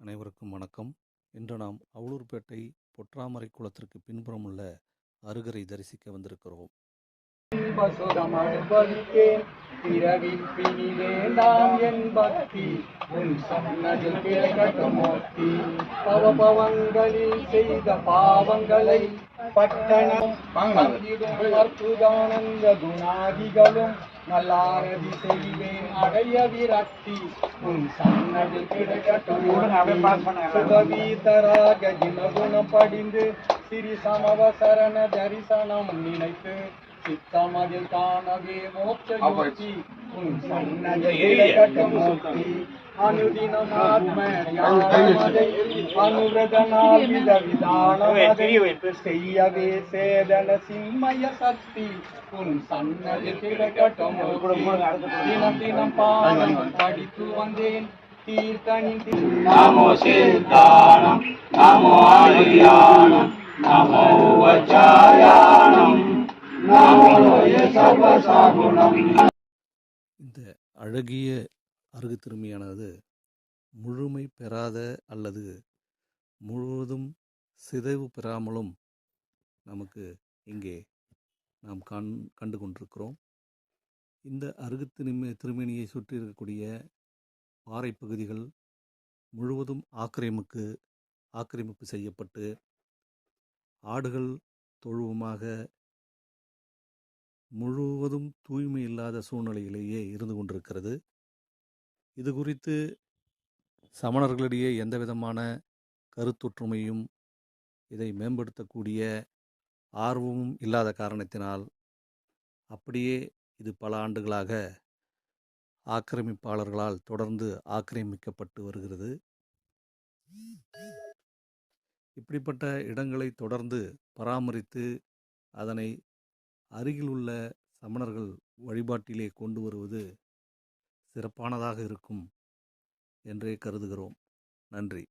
அனைவருக்கும் வணக்கம். இன்று நாம் அவலூர்பேட்டை பொற்றாமரை குளத்திற்கு பின்புறம் உள்ள அருகரை தரிசிக்க வந்திருக்கிறோம். பிறவின் பிணி வேண்டாம் என் பக்தி உன் சன்னதில் கிடக்கட்டுமூர்த்தி. பவபவங்களில் செய்த பாவங்களை பட்டணம் பங்கிடும் அற்புதானந்த குணாதிகளும் நல்லாரதி செய்வேன் அடைய விரக்தி உன் சன்னதில் கிடக்கட்டும். சுகவீதராக தினகுணம் படிந்து சிறி சமவசரண தரிசனம் நினைத்து சித்தமதில் காணவே மோட்ச உன் சன்னதில் கிடக்கட்டும் மூர்த்தி. அனுதினம் ஆத்மதை அனுரதனால் விதவிதானமதை செய்யவே சேதன சின்மய சக்தி உன் சன்னதில் கிடக்கட்டும். தினம் தினம் பாடம் படித்து வந்தேன் கீர்த்தனின் நமோ சித்தானம் நமோ ஆதியானம் நமோ வச்சாயானம் நமோ சர்வசாகுணம். இந்த அழகிய அருகு திரும்பியானது முழுமை பெறாத அல்லது முழுவதும் சிதைவு பெறாமலும் நமக்கு இங்கே நாம் கண்டு கொண்டிருக்கிறோம். இந்த அருகு திருமேனியை சுற்றி இருக்கக்கூடிய பாறை பகுதிகள் முழுவதும் ஆக்கிரமிப்பு செய்யப்பட்டு ஆடுகள் தொழுவமாக முழுவதும் தூய்மை இல்லாத சூழ்நிலையிலேயே இருந்து கொண்டிருக்கிறது. இது குறித்து சமணர்களிடையே எந்த விதமான கருத்தொற்றுமையும் இதை மேம்படுத்தக்கூடிய ஆர்வமும் இல்லாத காரணத்தினால் அப்படியே இது பல ஆண்டுகளாக ஆக்கிரமிப்பாளர்களால் தொடர்ந்து ஆக்கிரமிக்கப்பட்டு வருகிறது. இப்படிப்பட்ட இடங்களை தொடர்ந்து பராமரித்து அதனை அருகில் உள்ள சமணர்கள் வழிபாட்டிலே கொண்டு வருவது சிறப்பானதாக இருக்கும் என்றே கருதுகிறோம். நன்றி.